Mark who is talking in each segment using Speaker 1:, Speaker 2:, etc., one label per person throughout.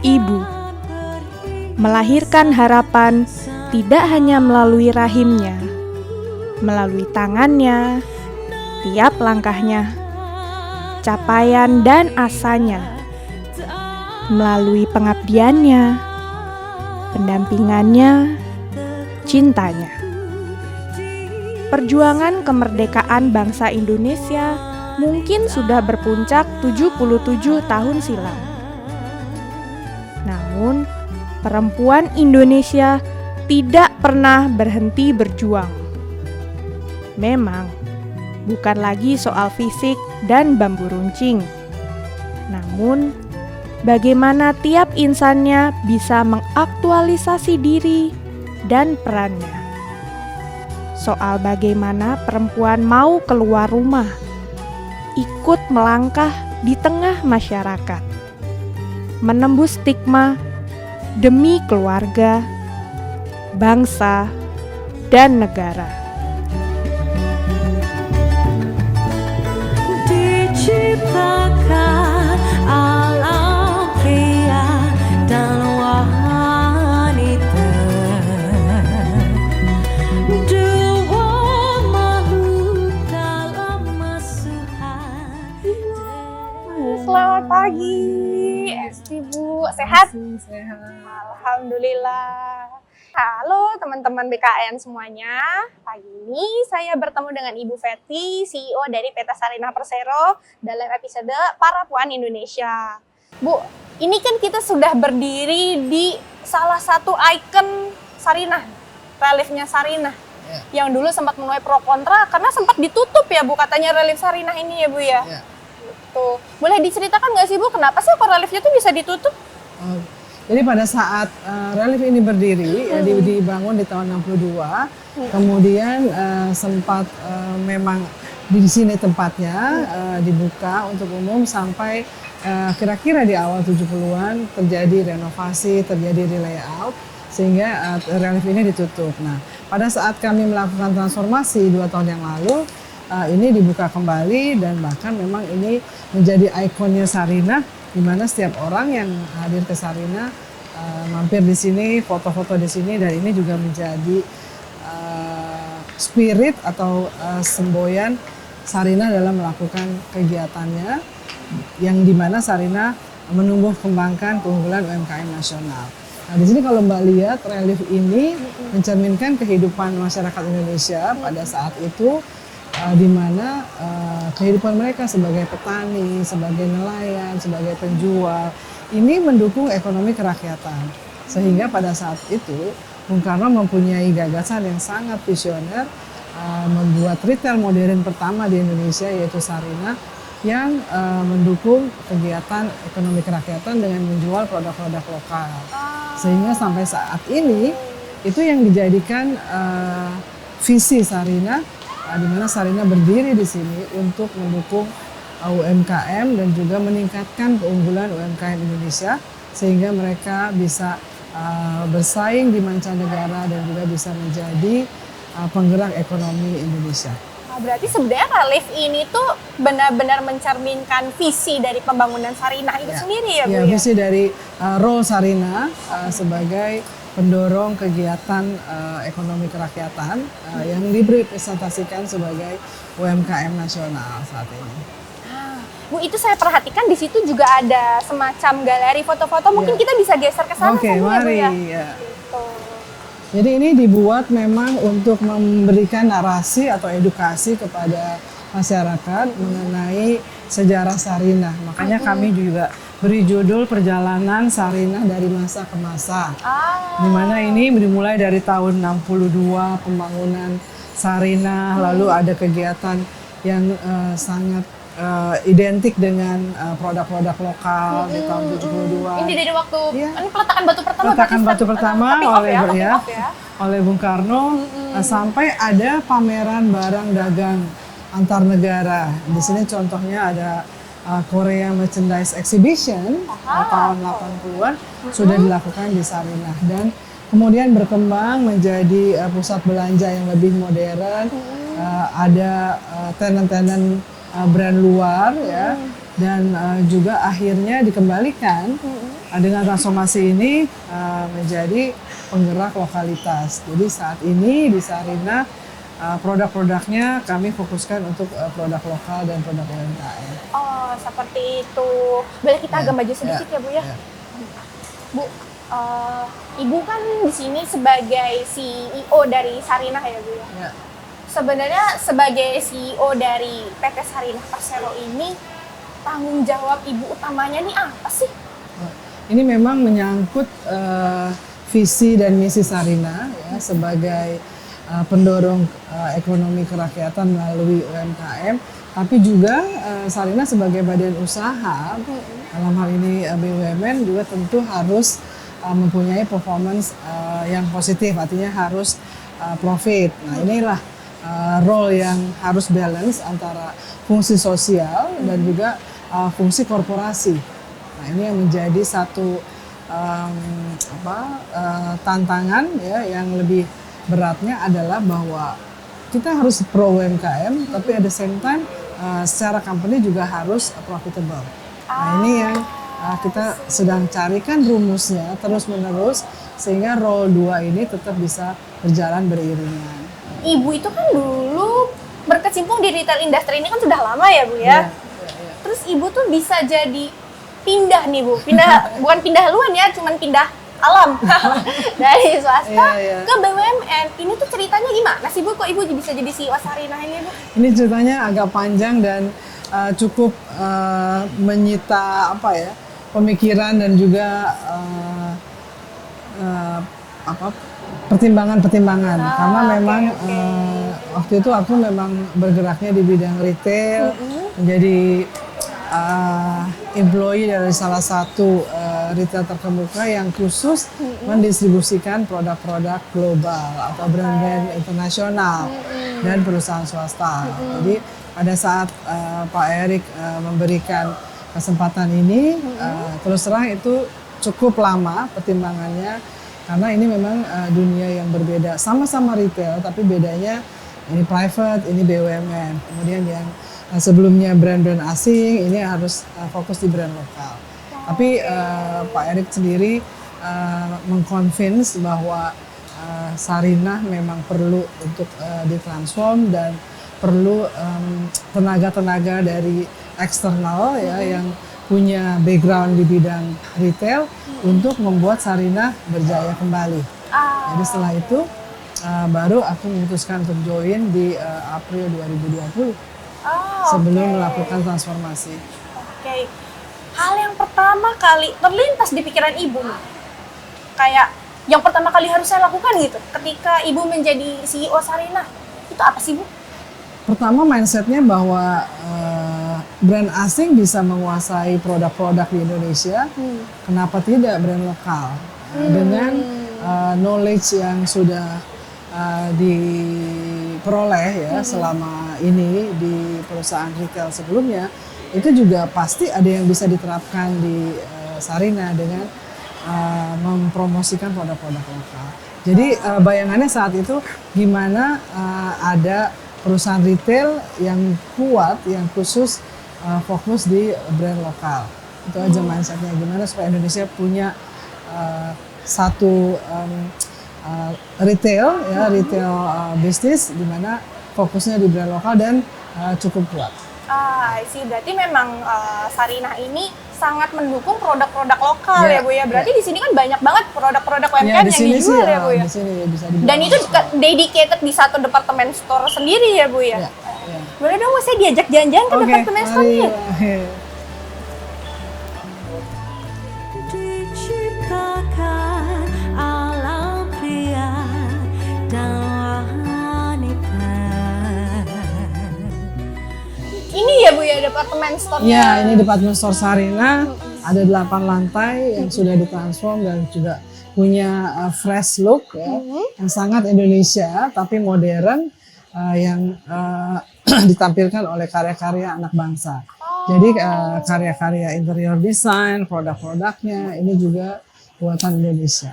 Speaker 1: Ibu melahirkan harapan tidak hanya melalui rahimnya, melalui tangannya, tiap langkahnya, capaian dan asanya, melalui pengabdiannya, pendampingannya, cintanya. Perjuangan kemerdekaan bangsa Indonesia mungkin sudah berpuncak 77 tahun silam. Namun, perempuan Indonesia tidak pernah berhenti berjuang. Memang, bukan lagi soal fisik dan bambu runcing. Namun, bagaimana tiap insannya bisa mengaktualisasi diri dan perannya. Soal bagaimana perempuan mau keluar rumah, ikut melangkah di tengah masyarakat, menembus stigma demi keluarga, bangsa, dan negara.
Speaker 2: Diciptakan alam pria dan wanita, dua makhluk dalam asuhan.
Speaker 1: Selamat pagi, Ibu. Sehat?
Speaker 3: Sehat.
Speaker 1: Alhamdulillah. Halo teman-teman BKN semuanya. Pagi ini saya bertemu dengan Ibu Fetty, CEO dari PT Sarinah Persero dalam episode Para Puan Indonesia. Bu, ini kan kita sudah berdiri di salah satu ikon Sarinah, reliefnya Sarinah. Yang dulu sempat menuai pro kontra karena sempat ditutup ya Bu, katanya relief Sarinah ini ya Bu ya. Tuh. Boleh diceritakan nggak sih Bu, kenapa sih kok reliefnya tuh bisa ditutup?
Speaker 3: Jadi pada saat relief ini berdiri, dibangun di tahun 62, kemudian sempat memang di sini tempatnya dibuka untuk umum sampai kira-kira di awal 70-an terjadi renovasi, terjadi layout, sehingga relief ini ditutup. Nah, pada saat kami melakukan transformasi 2 tahun yang lalu, ini dibuka kembali dan bahkan memang ini menjadi ikonnya Sarinah, di mana setiap orang yang hadir ke Sarinah mampir di sini, foto-foto di sini, dan ini juga menjadi spirit atau semboyan Sarinah dalam melakukan kegiatannya, yang di mana Sarinah menumbuh kembangkan keunggulan UMKM nasional. Nah, di sini kalau Mbak lihat relief ini mencerminkan kehidupan masyarakat Indonesia pada saat itu, di mana kehidupan mereka sebagai petani, sebagai nelayan, sebagai penjual, ini mendukung ekonomi kerakyatan. Sehingga pada saat itu Bung Karno mempunyai gagasan yang sangat visioner, membuat retail modern pertama di Indonesia yaitu Sarinah, yang mendukung kegiatan ekonomi kerakyatan dengan menjual produk-produk lokal. Sehingga sampai saat ini itu yang dijadikan visi Sarinah, di mana Sarinah berdiri di sini untuk mendukung UMKM dan juga meningkatkan keunggulan UMKM Indonesia sehingga mereka bisa bersaing di mancanegara dan juga bisa menjadi penggerak ekonomi Indonesia.
Speaker 1: Berarti sebenarnya relief ini tuh benar-benar mencerminkan visi dari pembangunan Sarinah itu sendiri ya Bu ya?
Speaker 3: Visi dari role Sarinah sebagai pendorong kegiatan ekonomi kerakyatan yang dipresentasikan sebagai UMKM nasional saat ini.
Speaker 1: Bu, itu saya perhatikan di situ juga ada semacam galeri foto-foto. Mungkin kita bisa geser ke sana
Speaker 3: Oke,
Speaker 1: Bu
Speaker 3: mari.
Speaker 1: ya?
Speaker 3: Ya.
Speaker 1: Gitu.
Speaker 3: Jadi ini dibuat memang untuk memberikan narasi atau edukasi kepada masyarakat mengenai sejarah Sarinah. Makanya kami juga beri judul Perjalanan Sarinah dari Masa ke Masa. Di mana ini dimulai dari tahun 62 pembangunan Sarinah, lalu ada kegiatan yang sangat identik dengan produk-produk lokal di tahun 72.
Speaker 1: Ini dari waktu ini peletakan batu pertama.
Speaker 3: Peletakan batu pertama
Speaker 1: ya.
Speaker 3: oleh Bung Karno, sampai ada pameran barang dagang antar negara. Di sini contohnya ada Korea Merchandise Exhibition tahun 80-an sudah dilakukan di Sarinah, dan kemudian berkembang menjadi pusat belanja yang lebih modern. Ada tenan-tenan brand luar ya, dan juga akhirnya dikembalikan dengan transformasi ini menjadi penggerak lokalitas. Jadi saat ini di Sarinah produk-produknya kami fokuskan untuk produk lokal dan produk UMKM.
Speaker 1: Oh, seperti itu. Boleh kita agak maju sedikit ya Bu ya? Bu, Ibu kan di sini sebagai CEO dari Sarinah ya Bu ya?
Speaker 3: Ya.
Speaker 1: Sebenarnya sebagai CEO dari PT Sarinah Persero ini, tanggung jawab Ibu utamanya nih apa sih?
Speaker 3: Ini memang menyangkut visi dan misi Sarinah ya, sebagai pendorong ekonomi kerakyatan melalui UMKM, tapi juga Sarinah sebagai badan usaha, dalam hal ini BUMN juga tentu harus mempunyai performance yang positif, artinya harus profit. Nah inilah role yang harus balance antara fungsi sosial dan juga fungsi korporasi. Nah ini yang menjadi satu tantangan ya, yang lebih beratnya adalah bahwa kita harus pro UMKM, tapi at the same time secara company juga harus profitable. Nah ini yang kita sedang carikan rumusnya terus menerus sehingga role 2 ini tetap bisa berjalan beriringan.
Speaker 1: Ibu itu kan dulu berkecimpung di retail industri ini kan sudah lama ya Bu ya? Terus Ibu tuh bisa jadi pindah nih Bu, bukan pindah haluan ya, cuman pindah alam dari swasta ke BUMN. Ini tuh ceritanya gimana sih Bu? Kok Ibu bisa jadi CEO Sarinah ini Bu?
Speaker 3: Ini ceritanya agak panjang dan cukup menyita pemikiran dan juga pertimbangan-pertimbangan, karena memang waktu itu aku memang bergeraknya di bidang retail, menjadi employee dari salah satu retail terkemuka yang khusus mendistribusikan produk-produk global atau brand-brand internasional dan perusahaan swasta. Jadi pada saat Pak Erik memberikan kesempatan ini, terus terang itu cukup lama pertimbangannya, karena ini memang dunia yang berbeda, sama-sama retail tapi bedanya ini private, ini BUMN. Kemudian yang sebelumnya brand-brand asing, ini harus fokus di brand lokal. Tapi Pak Erik sendiri mengconvince bahwa Sarinah memang perlu untuk ditransform dan perlu tenaga-tenaga dari eksternal ya yang punya background di bidang retail untuk membuat Sarinah berjaya kembali. Jadi setelah itu baru aku memutuskan untuk join di April 2020 sebelum melakukan transformasi.
Speaker 1: Oke. Hal yang pertama kali terlintas di pikiran Ibu nih, kayak yang pertama kali harus saya lakukan gitu ketika Ibu menjadi CEO Sarinah, itu apa sih Bu?
Speaker 3: Pertama mindsetnya bahwa brand asing bisa menguasai produk-produk di Indonesia, kenapa tidak brand lokal? Dengan knowledge yang sudah diperoleh ya selama ini di perusahaan retail sebelumnya, itu juga pasti ada yang bisa diterapkan di Sarinah dengan mempromosikan produk-produk lokal. Jadi bayangannya saat itu gimana ada perusahaan retail yang kuat, yang khusus fokus di brand lokal. Itu aja mindsetnya, gimana supaya Indonesia punya satu retail bisnis di mana fokusnya di brand lokal dan cukup kuat.
Speaker 1: Berarti memang Sarinah ini sangat mendukung produk-produk lokal ya Bu ya. Berarti di sini kan banyak banget produk-produk UMKM yang dijual ya Bu ya.
Speaker 3: Di sini bisa
Speaker 1: dan itu dedicated di satu departemen store sendiri ya Bu ya. Boleh dong saya diajak jalan-jalan ke departemen store-nya?
Speaker 2: Diciptakan alam pria dan wanita.
Speaker 1: Ini ya Bu ya departemen store-nya?
Speaker 3: Ya, ini departemen store Sarinah. Ada 8 lantai yang sudah ditransform dan juga punya fresh look ya, yang sangat Indonesia tapi modern, yang ditampilkan oleh karya-karya anak bangsa. Jadi karya-karya interior design, produk-produknya ini juga buatan Indonesia.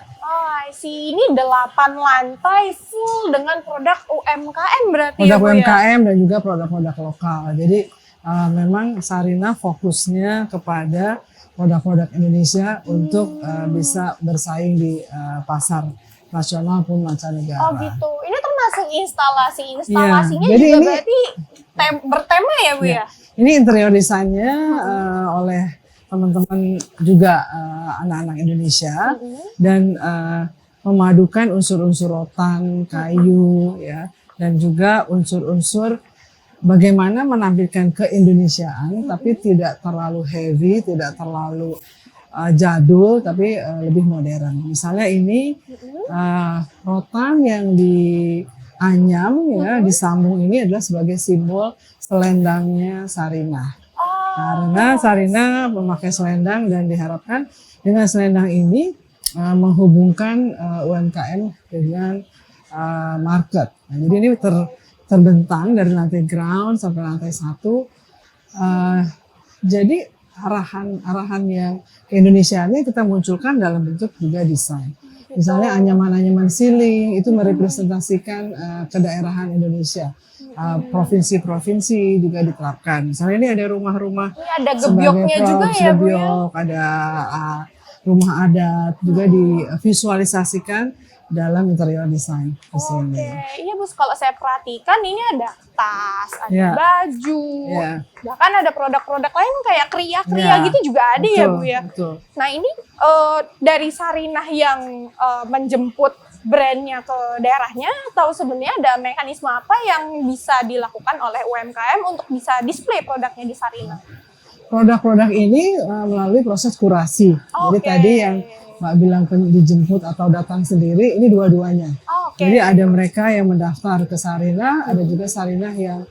Speaker 1: I see. Ini 8 lantai full dengan produk UMKM berarti
Speaker 3: Produk
Speaker 1: ya Bu
Speaker 3: UMKM
Speaker 1: ya?
Speaker 3: dan juga produk-produk lokal. Jadi memang Sarina fokusnya kepada produk-produk Indonesia untuk bisa bersaing di pasar nasional pun mancanegara.
Speaker 1: Oh gitu. Ini termasuk instalasinya
Speaker 3: jadi
Speaker 1: juga
Speaker 3: ini-
Speaker 1: berarti bertema ya Bu ya?
Speaker 3: Ini interior desainnya oleh teman-teman juga anak-anak Indonesia dan memadukan unsur-unsur rotan, kayu, ya, dan juga unsur-unsur bagaimana menampilkan keindonesiaan tapi tidak terlalu heavy, tidak terlalu jadul tapi lebih modern. Misalnya ini rotan yang dianyam ya, disambung ini adalah sebagai simbol selendangnya Sarinah. Karena Sarinah memakai selendang dan diharapkan dengan selendang ini menghubungkan UMKM dengan market. Nah, jadi ini terbentang dari lantai ground sampai lantai 1. Jadi arahan yang keindonesiaannya kita munculkan dalam bentuk juga desain. Misalnya anyaman-anyaman ceiling itu merepresentasikan kedaerahan Indonesia. Provinsi-provinsi juga diterapkan. Misalnya ini ada rumah-rumah
Speaker 1: Ini ada gebyoknya juga ya Bu ya?
Speaker 3: gebyok, ada rumah adat juga divisualisasikan dalam interior design di sini.
Speaker 1: Oke, iya Bu, kalau saya perhatikan ini ada tas, ada
Speaker 3: Ya.
Speaker 1: baju,
Speaker 3: Ya.
Speaker 1: bahkan ada produk-produk lain kayak kria-kria
Speaker 3: Ya,
Speaker 1: gitu juga ada ya Bu ya?
Speaker 3: Betul.
Speaker 1: Nah ini dari Sarinah yang menjemput brandnya ke daerahnya, atau sebenarnya ada mekanisme apa yang bisa dilakukan oleh UMKM untuk bisa display produknya di Sarinah?
Speaker 3: Produk-produk ini melalui proses kurasi. Jadi
Speaker 1: Oke.
Speaker 3: tadi yang Mbak bilang dijemput atau datang sendiri, ini dua-duanya.
Speaker 1: Oke.
Speaker 3: Jadi ada mereka yang mendaftar ke Sarinah, ada juga Sarinah yang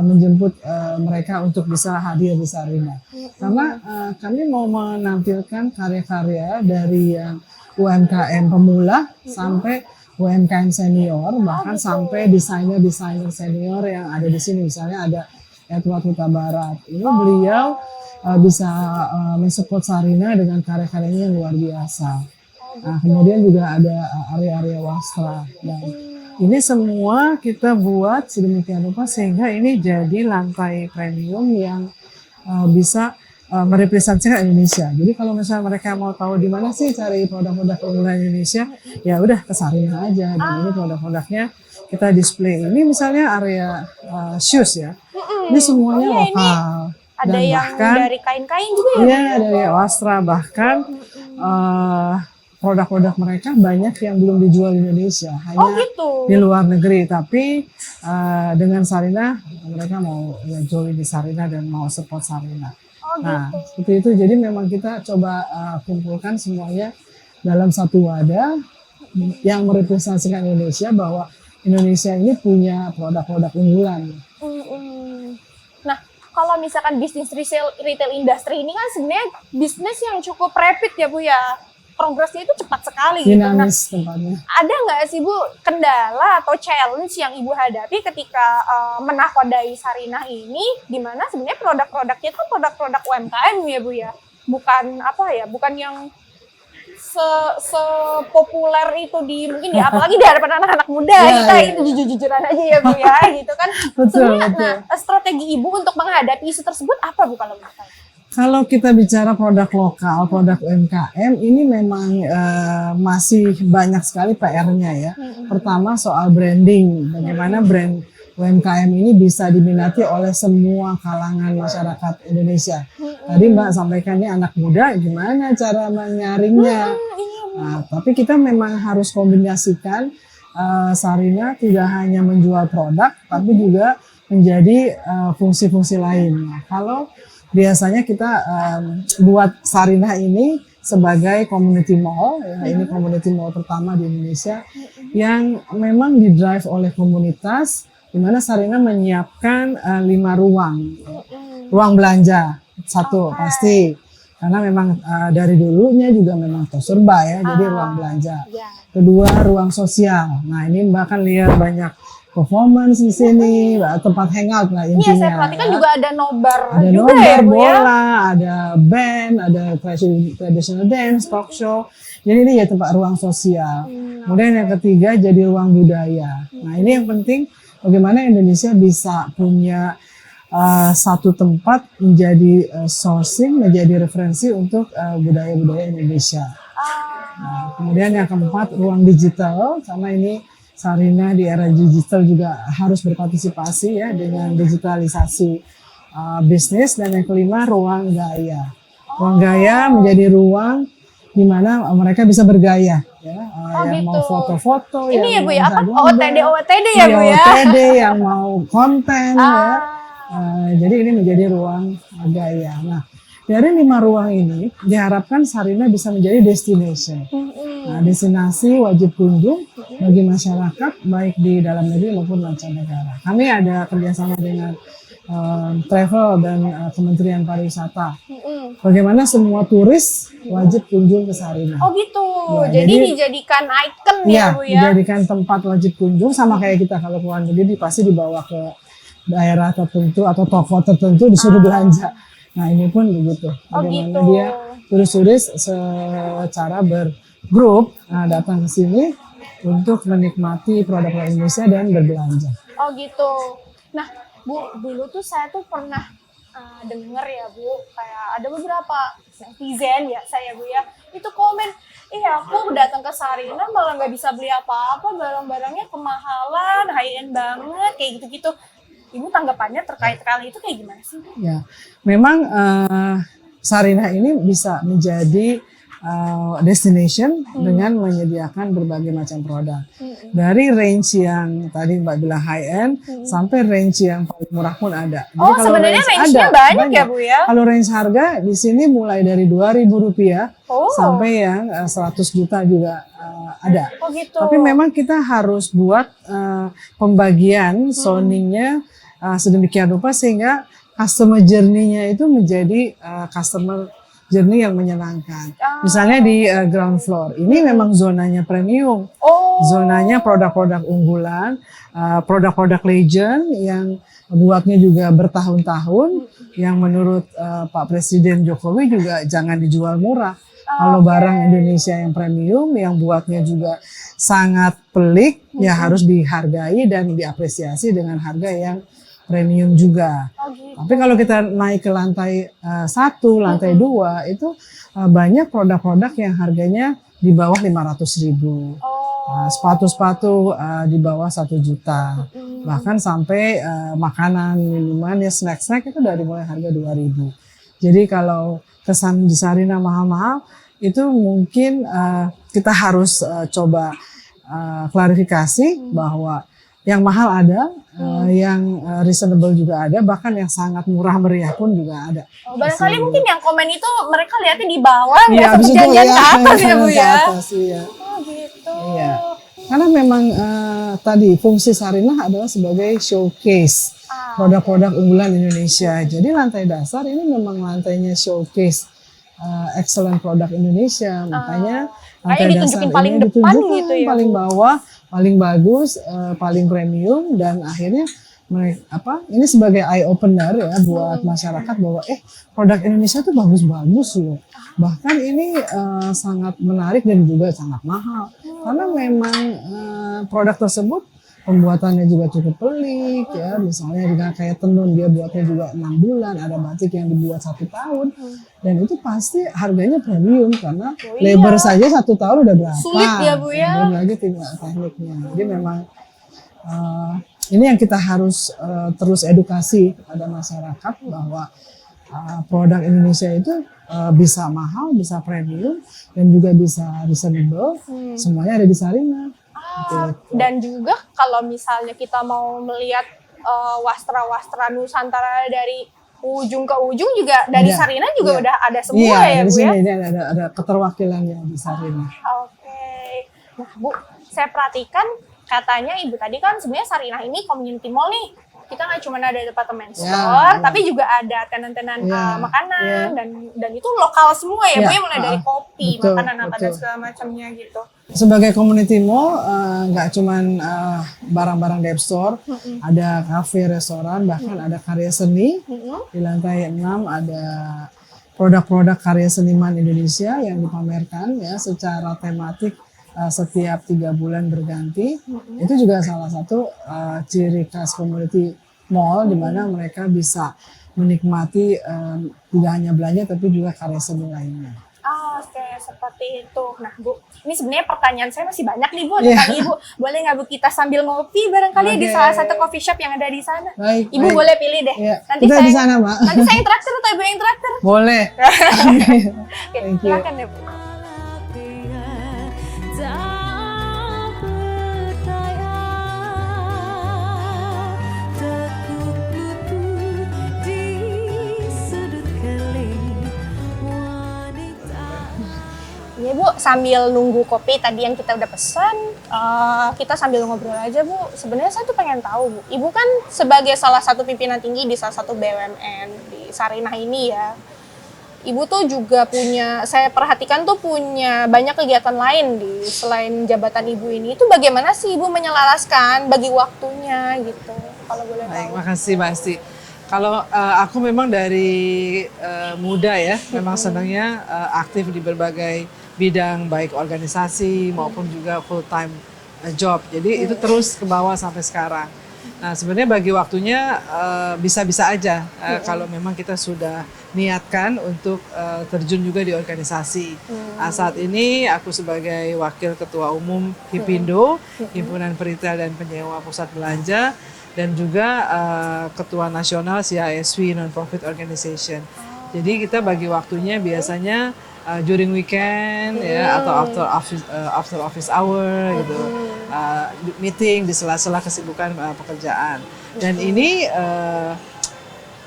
Speaker 3: menjemput mereka untuk bisa hadir di Sarinah. Karena kami mau menampilkan karya-karya dari yang UMKM pemula sampai UMKM senior, bahkan sampai desainer-desainer senior yang ada di sini. Misalnya ada Edward Huta Barat. Ini beliau bisa mensupport Sarinah dengan karya-karyanya yang luar biasa. Nah, kemudian juga ada area-area wastra. Dan ini semua kita buat sedemikian rupa sehingga ini jadi lantai premium yang bisa merepresentasikan Indonesia. Jadi kalau misalnya mereka mau tahu di mana sih cari produk-produk unggulan Indonesia, ya udah ke Sarinah aja. Dan ini produk-produknya kita display. Ini misalnya area shoes ya. Ini semuanya
Speaker 1: Oh, iya, ini
Speaker 3: lokal.
Speaker 1: Ada
Speaker 3: Dan
Speaker 1: yang
Speaker 3: bahkan
Speaker 1: dari kain-kain juga ya?
Speaker 3: iya dari wastra, bahkan produk-produk mereka banyak yang belum dijual di Indonesia, hanya
Speaker 1: Oh gitu.
Speaker 3: di luar negeri. Tapi dengan Sarinah mereka mau join di Sarinah dan mau support Sarinah.
Speaker 1: Oh
Speaker 3: Nah,
Speaker 1: gitu.
Speaker 3: seperti itu. Jadi memang kita coba kumpulkan semuanya dalam satu wadah yang merepresentasikan Indonesia, bahwa Indonesia ini punya produk-produk unggulan.
Speaker 1: Nah, kalau misalkan bisnis retail industri ini kan sebenarnya bisnis yang cukup rapid ya Bu ya. Progresnya itu cepat sekali gitu. Nah,
Speaker 3: Dinamis tempatnya.
Speaker 1: ada nggak sih Bu kendala atau challenge yang Ibu hadapi ketika menakodai Sarinah ini, di mana sebenarnya produk-produknya itu produk-produk UMKM ya Bu ya, bukan apa ya, bukan yang sepopuler itu mungkin ya, apalagi di hadapan anak-anak muda.
Speaker 3: Ya,
Speaker 1: Kita
Speaker 3: ya.
Speaker 1: itu jujur-jujuran aja ya Bu ya, gitu kan.
Speaker 3: Betul,
Speaker 1: Sebenarnya,
Speaker 3: betul.
Speaker 1: nah, strategi Ibu untuk menghadapi isu tersebut apa Bu kalau menurut saya?
Speaker 3: Kalau kita bicara produk lokal, produk UMKM ini memang masih banyak sekali PR-nya ya. Pertama soal branding, bagaimana brand UMKM ini bisa diminati oleh semua kalangan masyarakat Indonesia. Tadi Mbak sampaikan ini anak muda, gimana cara menyaringnya? Nah, tapi kita memang harus kombinasikan Sarinah tidak hanya menjual produk, tapi juga menjadi fungsi-fungsi lain. Nah, kalau biasanya kita buat Sarinah ini sebagai community mall, ya, ini community mall pertama di Indonesia yang memang didrive oleh komunitas, di mana Sarinah menyiapkan 5 ruang, ruang belanja satu pasti, karena memang dari dulunya juga memang Tosurba ya, jadi ruang belanja.
Speaker 1: Ya.
Speaker 3: Kedua ruang sosial, nah ini Mbak kan lihat banyak performance di sini, tempat hangout lah intinya.
Speaker 1: Iya, saya perhatikan
Speaker 3: ya.
Speaker 1: juga ada nobar
Speaker 3: Ada
Speaker 1: juga
Speaker 3: nobar,
Speaker 1: ya Bu ya.
Speaker 3: bola, ada band, ada traditional dance, talk show. Jadi ini ya tempat ruang sosial. Kemudian yang ketiga jadi ruang budaya. Nah ini yang penting, bagaimana Indonesia bisa punya satu tempat menjadi sourcing, menjadi referensi untuk budaya-budaya Indonesia. Nah, kemudian yang keempat, ruang digital, karena ini Sarinah di era digital juga harus berpartisipasi ya dengan digitalisasi bisnis. Dan yang kelima, ruang gaya. Ruang gaya menjadi ruang di mana mereka bisa bergaya ya, yang mau foto-foto,
Speaker 1: ini ya
Speaker 3: yang
Speaker 1: Bu ya,
Speaker 3: mau
Speaker 1: apa
Speaker 3: gambar,
Speaker 1: OOTD ya Bu ya.
Speaker 3: OOTD, yang mau konten ya. Jadi ini menjadi ruang gaya. Nah, dari 5 ruang ini diharapkan Sarinah bisa menjadi destination. Nah, destinasi wajib kunjung bagi masyarakat baik di dalam negeri maupun mancanegara. Kami ada kerjasama dengan travel dan Kementerian Pariwisata. Bagaimana semua turis wajib kunjung ke Sarinah.
Speaker 1: Oh gitu.
Speaker 3: Ya,
Speaker 1: jadi dijadikan ikon ya Bu ya.
Speaker 3: Dijadikan tempat wajib kunjung, sama kayak kita kalau ke luar negeri pasti dibawa ke daerah tertentu atau toko tertentu disuruh belanja. Nah, ini pun begitu. Bagaimana dia turis-turis secara bergrup datang ke sini untuk menikmati produk Indonesia dan berbelanja.
Speaker 1: Oh gitu. Nah, Bu, dulu tuh saya tuh pernah denger ya Bu, kayak ada beberapa netizen ya saya Bu ya, itu komen, aku datang ke Sarinah malah nggak bisa beli apa-apa, barang-barangnya kemahalan, high end banget, kayak gitu-gitu. Ibu tanggapannya terkait kali itu kayak gimana sih?
Speaker 3: Ya, memang Sarinah ini bisa menjadi destination dengan menyediakan berbagai macam produk. Dari range yang tadi Mbak bilang high end sampai range yang paling murah pun ada.
Speaker 1: Jadi kalau sebenarnya range-nya banyak ya Bu ya?
Speaker 3: Kalau range harga di sini mulai dari Rp2.000 sampai yang 100 juta juga ada.
Speaker 1: Oh gitu.
Speaker 3: Tapi memang kita harus buat pembagian zoningnya sedemikian rupa sehingga customer journey-nya itu menjadi customer journey yang menyenangkan. Misalnya di ground floor, ini memang zonanya premium. Zonanya produk-produk unggulan, produk-produk legend yang buatnya juga bertahun-tahun, yang menurut Pak Presiden Jokowi juga jangan dijual murah. Kalau barang Indonesia yang premium, yang buatnya juga sangat pelik, ya harus dihargai dan diapresiasi dengan harga yang premium juga. Tapi kalau kita naik ke lantai 1, lantai 2 itu banyak produk-produk yang harganya di bawah 500.000. Sepatu-sepatu di bawah 1 juta. Bahkan sampai makanan, minuman, ya snack-snack itu dari mulai harga 2.000. Jadi kalau kesan di Sarinah mahal-mahal itu mungkin kita harus coba klarifikasi bahwa yang mahal ada, yang reasonable juga ada, bahkan yang sangat murah meriah pun juga ada.
Speaker 1: Barangkali mungkin yang komen itu mereka lihatnya di bawah, nggak
Speaker 3: habis
Speaker 1: seperjanjian
Speaker 3: itu,
Speaker 1: ke atas ya Bu
Speaker 3: ke
Speaker 1: ya?
Speaker 3: atas, iya.
Speaker 1: Oh gitu.
Speaker 3: Iya. Karena memang tadi fungsi Sarinah adalah sebagai showcase produk-produk unggulan Indonesia. Jadi lantai dasar ini memang lantainya showcase excellent produk Indonesia. Makanya lantai dasar
Speaker 1: paling
Speaker 3: ini
Speaker 1: depan
Speaker 3: ditunjukkan
Speaker 1: gitu ya,
Speaker 3: paling
Speaker 1: Bu?
Speaker 3: bawah, paling bagus, paling premium, dan akhirnya mereka ini sebagai eye opener ya buat masyarakat bahwa produk Indonesia tuh bagus-bagus loh. Bahkan ini sangat menarik dan juga sangat mahal karena memang produk tersebut pembuatannya juga cukup pelik ya. Misalnya dengan kayak tenun, dia buatnya juga 6 bulan, ada batik yang dibuat 1 tahun, dan itu pasti harganya premium karena labor saja 1 tahun udah berapa.
Speaker 1: Sulit ya Bu ya.
Speaker 3: Belum lagi tinggal tekniknya. Jadi memang ini yang kita harus terus edukasi kepada masyarakat bahwa produk Indonesia itu bisa mahal, bisa premium, dan juga bisa reasonable. Semuanya ada di Sarinah.
Speaker 1: Dan juga kalau misalnya kita mau melihat wastra-wastra Nusantara dari ujung ke ujung juga dari Sarinah juga udah ada semua ya Bu ya?
Speaker 3: Iya, ini ada keterwakilannya di Sarinah.
Speaker 1: Oke. Nah Bu, saya perhatikan katanya Ibu tadi kan sebenarnya Sarinah ini community mall nih. Kita nggak cuma ada department store, tapi juga ada tenan-tenan makanan dan itu lokal semua ya, Bu, mulai dari kopi, makanan apa dan segala macamnya gitu.
Speaker 3: Sebagai community mall nggak cuma barang-barang dep store, ada kafe, restoran, bahkan ada karya seni. Di lantai 6 ada produk-produk karya seniman Indonesia yang dipamerkan ya secara tematik. Setiap 3 bulan berganti, itu juga salah satu ciri khas community mall di mana mereka bisa menikmati tidak hanya belanja tapi juga karya seni lainnya.
Speaker 1: Oke, seperti itu. Nah, Bu, ini sebenarnya pertanyaan saya masih banyak nih, Bu,
Speaker 3: Iya.
Speaker 1: tentang Ibu. Boleh nggak Bu kita sambil ngopi barangkali di
Speaker 3: Oke.
Speaker 1: salah satu coffee shop yang ada di sana?
Speaker 3: Baik,
Speaker 1: Ibu
Speaker 3: baik.
Speaker 1: boleh pilih deh.
Speaker 3: Iya,
Speaker 1: Nanti
Speaker 3: kita
Speaker 1: saya
Speaker 3: di sana, Mbak.
Speaker 1: Nanti saya yang traktir atau Ibu yang traktir?
Speaker 3: Boleh.
Speaker 1: Oke,
Speaker 3: Thank you.
Speaker 1: silakan deh, Bu.
Speaker 2: Pria tak berdaya terkubur di sudut keling wanita.
Speaker 1: Iya, Bu, sambil nunggu kopi tadi yang kita udah pesan, kita sambil ngobrol aja, Bu. Sebenarnya saya tuh pengen tahu, Bu. Ibu kan sebagai salah satu pimpinan tinggi di salah satu BUMN di Sarinah ini ya. Ibu tuh juga punya, saya perhatikan tuh punya banyak kegiatan lain di selain jabatan Ibu ini. Itu bagaimana sih Ibu menyelaraskan bagi waktunya gitu, kalau boleh
Speaker 3: Baik,
Speaker 1: tahu?
Speaker 3: makasih Mbak Asti. Kalau aku memang dari muda ya, memang senangnya aktif di berbagai bidang, baik organisasi maupun juga full time job. Jadi itu terus ke bawah sampai sekarang. Nah sebenarnya bagi waktunya bisa-bisa aja kalau memang kita sudah niatkan untuk terjun juga di organisasi. Nah, saat ini aku sebagai Wakil Ketua Umum HIPindo, Himpunan Peritel dan Penyewa Pusat Belanja, dan juga Ketua Nasional CISV Non-Profit Organization. Jadi kita bagi waktunya biasanya during weekend ya atau after office hour gitu, meeting di sela-sela kesibukan pekerjaan. Dan ini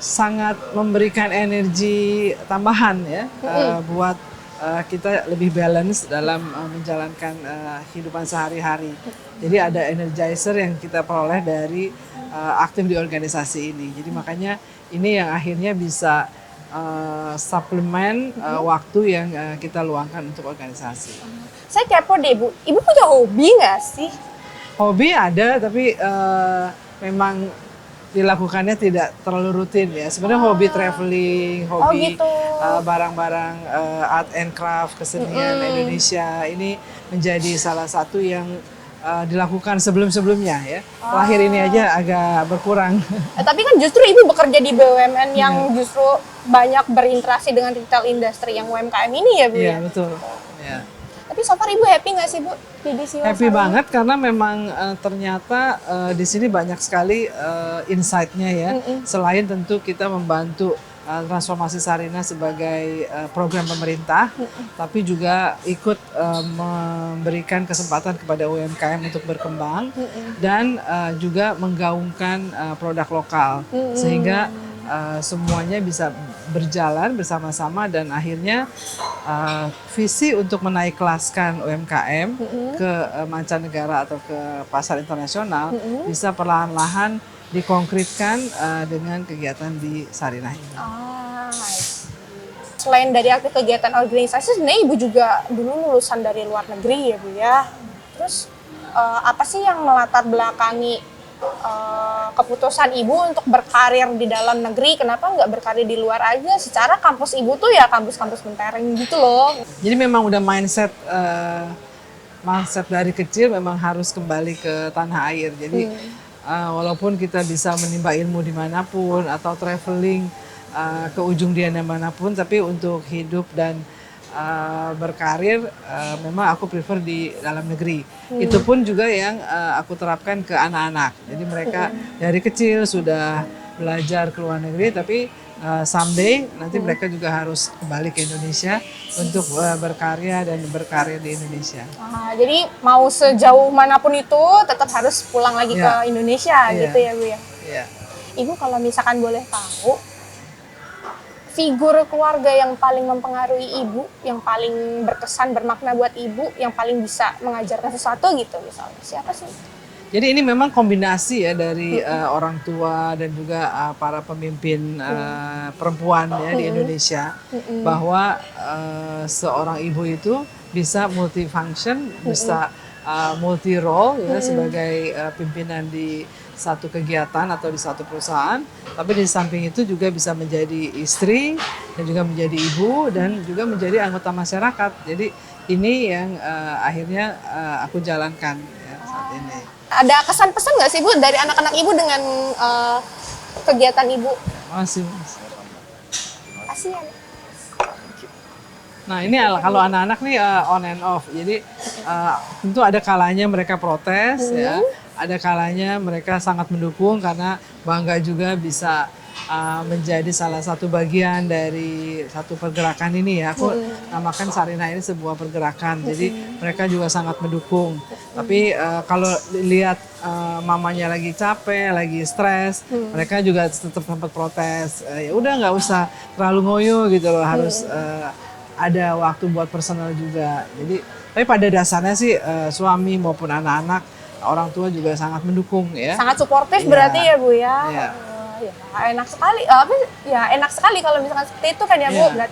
Speaker 3: sangat memberikan energi tambahan ya buat kita lebih balance dalam menjalankan kehidupan sehari-hari. Jadi ada energizer yang kita peroleh dari aktif di organisasi ini. Jadi makanya ini yang akhirnya bisa suplemen waktu yang kita luangkan untuk organisasi.
Speaker 1: Saya kepo deh, Bu. Ibu punya hobi nggak sih?
Speaker 3: Hobi ada, tapi memang dilakukannya tidak terlalu rutin ya. Sebenarnya hobi traveling, hobi
Speaker 1: gitu.
Speaker 3: barang-barang art and craft, kesenian Indonesia ini menjadi salah satu yang dilakukan sebelum-sebelumnya ya. Terakhir ini aja agak berkurang.
Speaker 1: Tapi kan justru Ibu bekerja di BUMN yang justru banyak berinteraksi dengan retail industry yang UMKM ini ya, Bu?
Speaker 3: Iya
Speaker 1: Ya?
Speaker 3: betul. Ya.
Speaker 1: Tapi so far Ibu happy nggak sih, Bu? Di Siwa
Speaker 3: Happy
Speaker 1: Sarinah?
Speaker 3: banget karena memang ternyata di sini banyak sekali insight-nya ya. Selain tentu kita membantu transformasi Sarinah sebagai program pemerintah, tapi juga ikut memberikan kesempatan kepada UMKM untuk berkembang dan juga menggaungkan produk lokal sehingga semuanya bisa berjalan bersama-sama dan akhirnya visi untuk menaik kelaskan UMKM ke mancanegara atau ke pasar internasional bisa perlahan-lahan dikonkretkan dengan kegiatan di Sarinah ini.
Speaker 1: I see. Selain dari aktif kegiatan organisasi, sebenarnya Ibu juga dulu lulusan dari luar negeri ya, Bu ya. Terus apa sih yang melatar belakangi keputusan Ibu untuk berkarir di dalam negeri? Kenapa nggak berkarir di luar aja? Secara kampus Ibu tuh ya kampus-kampus mentereng gitu loh.
Speaker 3: Jadi memang udah mindset dari kecil memang harus kembali ke tanah air. Jadi walaupun kita bisa menimba ilmu dimanapun atau traveling ke ujung dunia manapun, tapi untuk hidup dan berkarir memang aku prefer di dalam negeri. Itu pun juga yang aku terapkan ke anak-anak. Jadi mereka dari kecil sudah belajar ke luar negeri, tapi someday nanti mereka juga harus kembali ke Indonesia untuk berkarya dan berkarir di Indonesia.
Speaker 1: Jadi mau sejauh manapun itu tetap harus pulang lagi
Speaker 3: Iya.
Speaker 1: ke Indonesia gitu ya, Bu ya.
Speaker 3: Iya.
Speaker 1: Ibu kalau misalkan boleh tahu, figur keluarga yang paling mempengaruhi Ibu, yang paling berkesan, bermakna buat Ibu, yang paling bisa mengajarkan sesuatu gitu misalnya, siapa sih?
Speaker 3: Jadi ini memang kombinasi ya dari orang tua dan juga para pemimpin perempuan ya di Indonesia, bahwa seorang ibu itu bisa multifunction, bisa multi role ya sebagai pimpinan di satu kegiatan atau di satu perusahaan, tapi di samping itu juga bisa menjadi istri dan juga menjadi ibu dan juga menjadi anggota masyarakat. Jadi ini yang akhirnya aku jalankan ya, saat ini.
Speaker 1: Ada kesan pesan nggak sih Bu dari anak-anak Ibu dengan kegiatan Ibu?
Speaker 3: Masih.
Speaker 1: Kasihan.
Speaker 3: Nah ini kalau anak-anak nih on and off, jadi tentu ada kalanya mereka protes ya, ada kalanya mereka sangat mendukung karena bangga juga bisa menjadi salah satu bagian dari satu pergerakan ini ya. Aku namakan Sarinah ini sebuah pergerakan, jadi mereka juga sangat mendukung. Tapi kalau lihat mamanya lagi capek, lagi stres, mereka juga tetap sempat protes. Ya udah nggak usah terlalu ngoyo gitu loh, harus ada waktu buat personal juga. Jadi, tapi pada dasarnya sih suami maupun anak-anak, orang tua juga sangat mendukung ya.
Speaker 1: Sangat suportif
Speaker 3: Iya.
Speaker 1: berarti ya Bu ya.
Speaker 3: Iya.
Speaker 1: Ya enak sekali. Enak sekali kalau misalkan seperti itu kan ya Bu.
Speaker 3: Iya.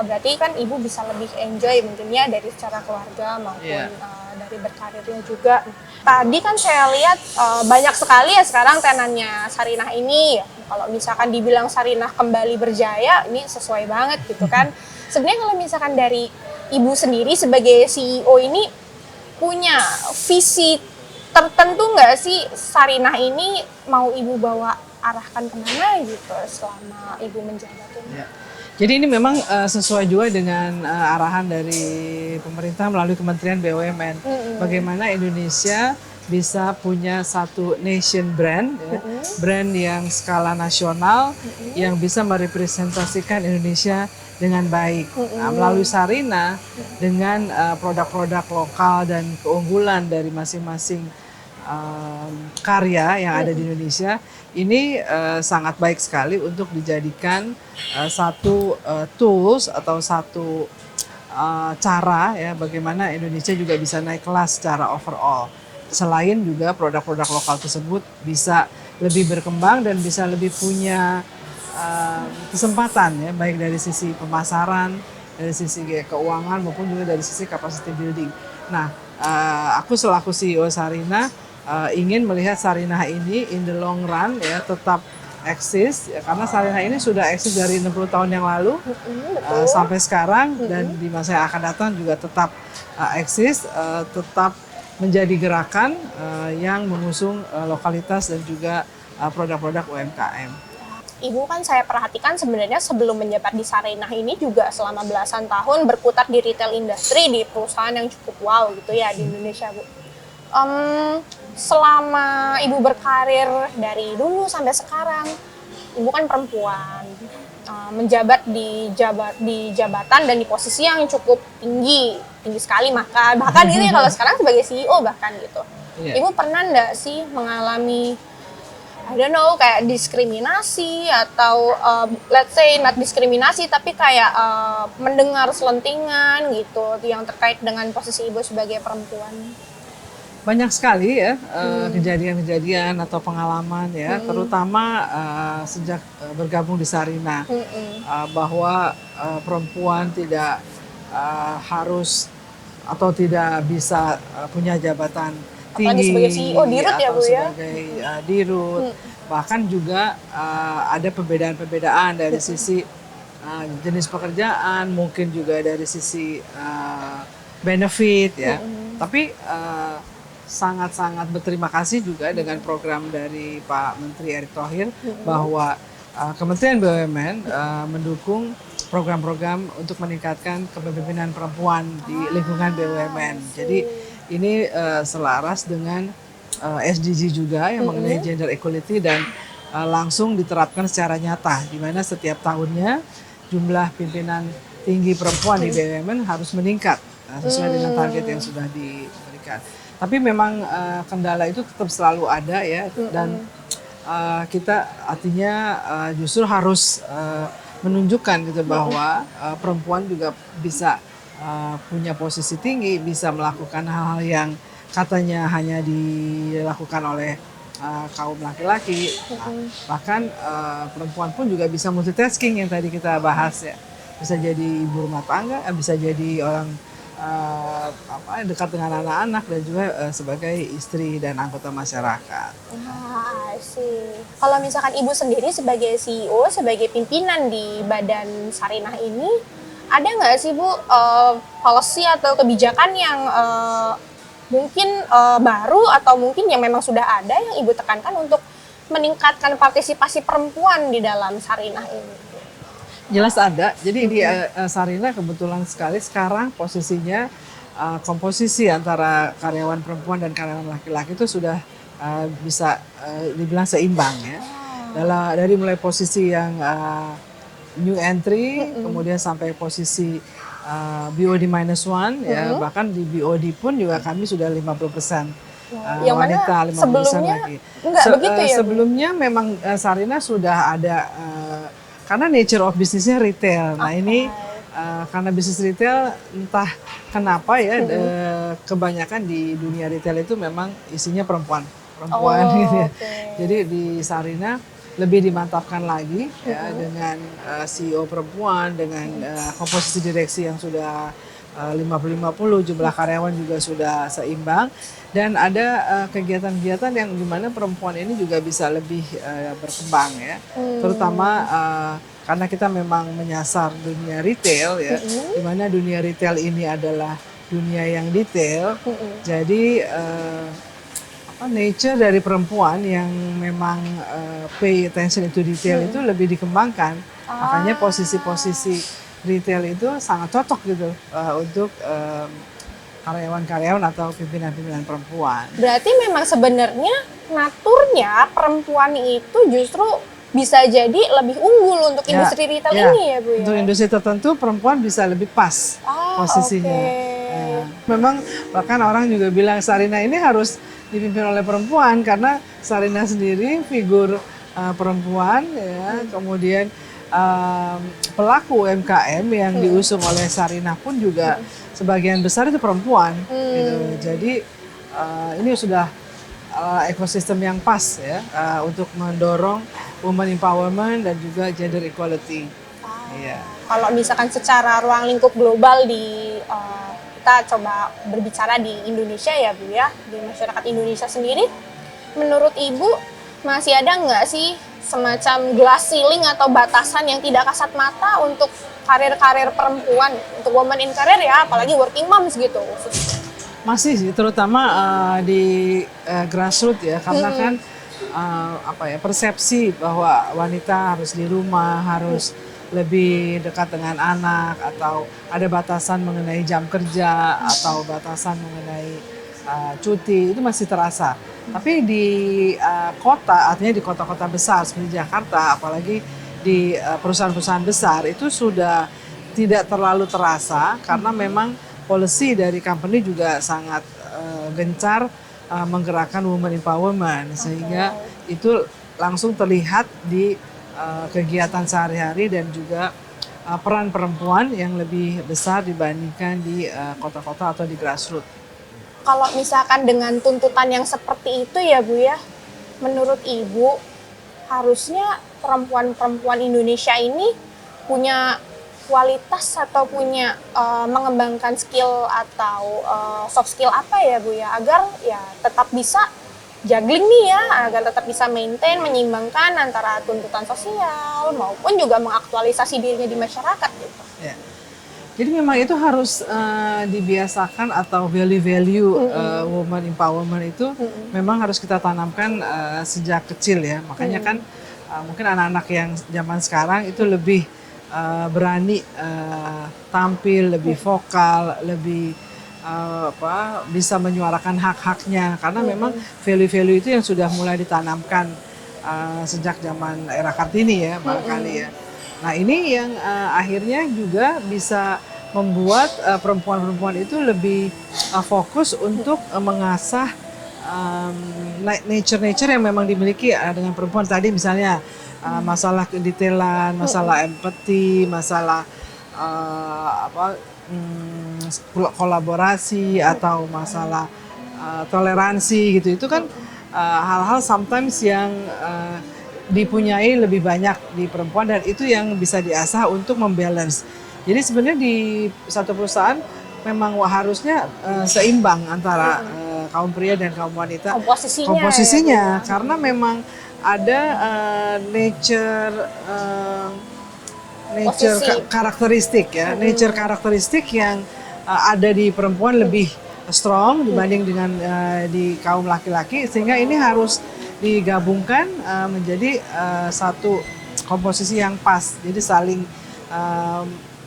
Speaker 1: Berarti kan Ibu bisa lebih enjoy mungkin ya dari secara keluarga maupun
Speaker 3: Iya.
Speaker 1: dari berkarirnya juga. Tadi kan saya lihat banyak sekali ya sekarang tenannya Sarinah ini. Kalau misalkan dibilang Sarinah kembali berjaya, ini sesuai banget gitu kan. Sebenarnya kalau misalkan dari Ibu sendiri sebagai CEO ini punya visi tertentu nggak sih Sarinah ini mau Ibu bawa arahkan kemana gitu selama Ibu menjabat ini?
Speaker 3: Ya. Jadi ini memang sesuai juga dengan arahan dari pemerintah melalui Kementerian BUMN. Bagaimana Indonesia bisa punya satu nation brand, ya, brand yang skala nasional, yang bisa merepresentasikan Indonesia dengan baik. Nah, melalui Sarinah dengan produk-produk lokal dan keunggulan dari masing-masing karya yang ada di Indonesia, ini sangat baik sekali untuk dijadikan satu tools atau satu cara ya bagaimana Indonesia juga bisa naik kelas secara overall. Selain juga produk-produk lokal tersebut bisa lebih berkembang dan bisa lebih punya kesempatan ya, baik dari sisi pemasaran, dari sisi keuangan maupun juga dari sisi capacity building. Nah, aku selaku CEO Sarinah ingin melihat Sarinah ini in the long run ya tetap eksis ya, karena Sarinah ini sudah eksis dari 60 tahun yang lalu sampai sekarang dan di masa yang akan datang juga tetap eksis, tetap menjadi gerakan yang mengusung lokalitas dan juga produk-produk UMKM.
Speaker 1: Ibu kan saya perhatikan sebenarnya sebelum menjabat di Sarinah ini juga selama belasan tahun berkutat di retail industry di perusahaan yang cukup wow gitu ya di Indonesia Bu. Selama Ibu berkarir dari dulu sampai sekarang, Ibu kan perempuan, menjabat di jabatan dan di posisi yang cukup tinggi sekali bahkan ini kalau sekarang sebagai CEO bahkan gitu.
Speaker 3: Iya.
Speaker 1: Ibu pernah nggak sih mengalami I don't know kayak diskriminasi atau let's say not diskriminasi tapi kayak mendengar selentingan gitu yang terkait dengan posisi Ibu sebagai perempuan?
Speaker 3: Banyak sekali ya kejadian-kejadian atau pengalaman ya, terutama sejak bergabung di Sarinah, bahwa perempuan tidak harus atau tidak bisa punya jabatan tinggi
Speaker 1: sebagai CEO dirut ya,
Speaker 3: atau
Speaker 1: Bu, ya?
Speaker 3: sebagai dirut, bahkan juga ada perbedaan-perbedaan dari sisi jenis pekerjaan, mungkin juga dari sisi benefit ya, tapi sangat-sangat berterima kasih juga dengan program dari Pak Menteri Erick Thohir bahwa Kementerian BUMN mendukung program-program untuk meningkatkan kepemimpinan perempuan di lingkungan BUMN. Jadi ini selaras dengan SDG juga yang mengenai gender equality dan langsung diterapkan secara nyata di mana setiap tahunnya jumlah pimpinan tinggi perempuan di BUMN harus meningkat sesuai dengan target yang sudah diberikan. Tapi memang kendala itu tetap selalu ada ya dan kita artinya justru harus menunjukkan gitu bahwa perempuan juga bisa punya posisi tinggi, bisa melakukan hal-hal yang katanya hanya dilakukan oleh kaum laki-laki. Bahkan perempuan pun juga bisa multitasking yang tadi kita bahas ya. Bisa jadi ibu rumah tangga, bisa jadi orang dekat dengan anak-anak dan juga sebagai istri dan anggota masyarakat.
Speaker 1: I see. Kalau misalkan Ibu sendiri sebagai CEO, sebagai pimpinan di Badan Sarinah ini, ada nggak sih Bu policy atau kebijakan yang mungkin baru atau mungkin yang memang sudah ada yang Ibu tekankan untuk meningkatkan partisipasi perempuan di dalam Sarinah ini?
Speaker 3: Jelas ada. Jadi di Sarinah kebetulan sekali sekarang posisinya komposisi antara karyawan perempuan dan karyawan laki-laki itu sudah bisa dibilang seimbang ya. Dari mulai posisi yang new entry, kemudian sampai posisi BOD -1 ya, bahkan di BOD pun juga kami sudah 50%.
Speaker 1: Yang mana
Speaker 3: wanita, 50%
Speaker 1: sebelumnya
Speaker 3: laki.
Speaker 1: enggak begitu ya, Bu?
Speaker 3: Sebelumnya memang Sarinah sudah ada karena nature of bisnisnya retail. Nah ini karena bisnis retail entah kenapa ya kebanyakan di dunia retail itu memang isinya perempuan gitu ya. Jadi di Sarinah lebih dimantapkan lagi ya dengan CEO perempuan, dengan komposisi direksi yang sudah 50-50, jumlah karyawan juga sudah seimbang, dan ada kegiatan-kegiatan yang dimana perempuan ini juga bisa lebih berkembang ya, terutama karena kita memang menyasar dunia retail ya, dimana dunia retail ini adalah dunia yang detail, jadi nature dari perempuan yang memang pay attention to detail itu lebih dikembangkan, makanya posisi-posisi retail itu sangat cocok gitu untuk karyawan-karyawan atau pimpinan-pimpinan perempuan.
Speaker 1: Berarti memang sebenarnya naturnya perempuan itu justru bisa jadi lebih unggul untuk industri retail ini ya, Bu ya?
Speaker 3: Untuk industri tertentu perempuan bisa lebih pas posisinya. Memang bahkan orang juga bilang Sarinah ini harus dipimpin oleh perempuan karena Sarinah sendiri figur perempuan ya, kemudian pelaku UMKM yang diusung oleh Sarinah pun juga sebagian besar itu perempuan. Gitu. Jadi ini sudah ekosistem yang pas ya untuk mendorong women empowerment dan juga gender equality. Iya.
Speaker 1: Kalau misalkan secara ruang lingkup global kita coba berbicara di Indonesia ya, Bu ya, di masyarakat Indonesia sendiri, menurut Ibu masih ada nggak sih semacam glass ceiling atau batasan yang tidak kasat mata untuk karir-karir perempuan, untuk women in career ya, apalagi working moms gitu?
Speaker 3: Masih sih, terutama di grassroots ya, karena kan persepsi bahwa wanita harus di rumah, harus lebih dekat dengan anak, atau ada batasan mengenai jam kerja, atau batasan mengenai cuti, itu masih terasa. Tapi di kota, artinya di kota-kota besar seperti Jakarta, apalagi di perusahaan-perusahaan besar, itu sudah tidak terlalu terasa karena memang policy dari company juga sangat gencar menggerakkan women empowerment, sehingga itu langsung terlihat di kegiatan sehari-hari dan juga peran perempuan yang lebih besar dibandingkan di kota-kota atau di grassroots.
Speaker 1: Kalau misalkan dengan tuntutan yang seperti itu ya, Bu ya, menurut Ibu harusnya perempuan-perempuan Indonesia ini punya kualitas atau punya mengembangkan skill atau soft skill apa ya, Bu ya, agar ya tetap bisa juggling nih ya, agar tetap bisa maintain, menyeimbangkan antara tuntutan sosial maupun juga mengaktualisasi dirinya di masyarakat gitu.
Speaker 3: Ya. Jadi memang itu harus dibiasakan, atau value-value woman empowerment itu memang harus kita tanamkan sejak kecil ya. Makanya kan mungkin anak-anak yang zaman sekarang itu lebih berani tampil, lebih vokal, lebih bisa menyuarakan hak-haknya, karena memang value-value itu yang sudah mulai ditanamkan sejak zaman era Kartini ya, barangkali ya. Nah ini yang akhirnya juga bisa membuat perempuan-perempuan itu lebih fokus untuk mengasah nature-nature yang memang dimiliki dengan perempuan tadi, misalnya masalah kedetailan, masalah empati, masalah kolaborasi, atau masalah toleransi gitu. Itu kan hal-hal sometimes yang dipunyai lebih banyak di perempuan, dan itu yang bisa diasah untuk membalance. Jadi sebenarnya di satu perusahaan memang harusnya seimbang antara kaum pria dan kaum wanita. Komposisinya ya, karena memang ada nature karakteristik ya, nature karakteristik yang ada di perempuan lebih strong dibanding dengan di kaum laki-laki, sehingga ini harus digabungkan menjadi satu komposisi yang pas. Jadi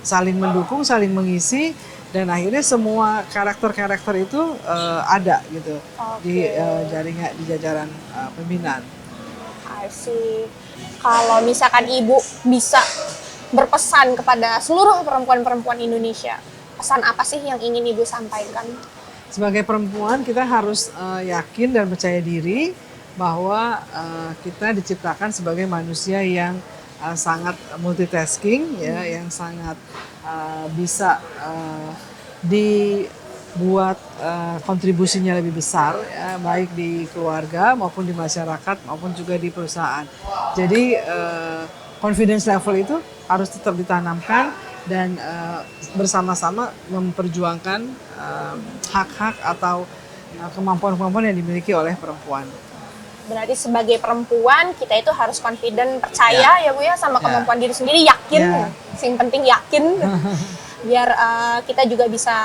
Speaker 3: saling mendukung, saling mengisi, dan akhirnya semua karakter-karakter itu ada gitu di jaringan, di jajaran pembinaan.
Speaker 1: I see. Kalau misalkan Ibu bisa berpesan kepada seluruh perempuan-perempuan Indonesia, pesan apa sih yang ingin Ibu sampaikan?
Speaker 3: Sebagai perempuan kita harus yakin dan percaya diri bahwa kita diciptakan sebagai manusia yang sangat multitasking, ya, yang sangat bisa dibuat kontribusinya lebih besar, ya, baik di keluarga maupun di masyarakat maupun juga di perusahaan. Jadi confidence level itu harus tetap ditanamkan dan bersama-sama memperjuangkan hak-hak atau kemampuan-kemampuan yang dimiliki oleh perempuan.
Speaker 1: Berarti sebagai perempuan kita itu harus confident, percaya ya Bu ya sama kemampuan diri sendiri, yakin. Yang penting yakin. Biar kita juga bisa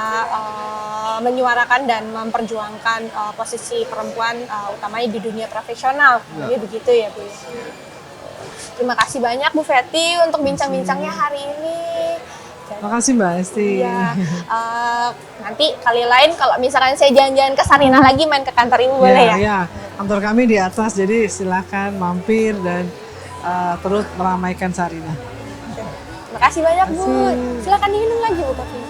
Speaker 1: menyuarakan dan memperjuangkan posisi perempuan utamanya di dunia profesional. Jadi begitu ya Bu. Terima kasih banyak Bu Fetty untuk bincang-bincangnya hari ini.
Speaker 3: Terima kasih Mbak Esti.
Speaker 1: Ya, nanti kali lain kalau misalkan saya jalan-jalan ke Sarinah lagi main ke kantor Ibu boleh ya?
Speaker 3: Ya, kantor kami di atas, jadi silakan mampir dan terus meramaikan Sarinah.
Speaker 1: Terima kasih banyak Bu. Silakan diminum lagi Bu Kopi.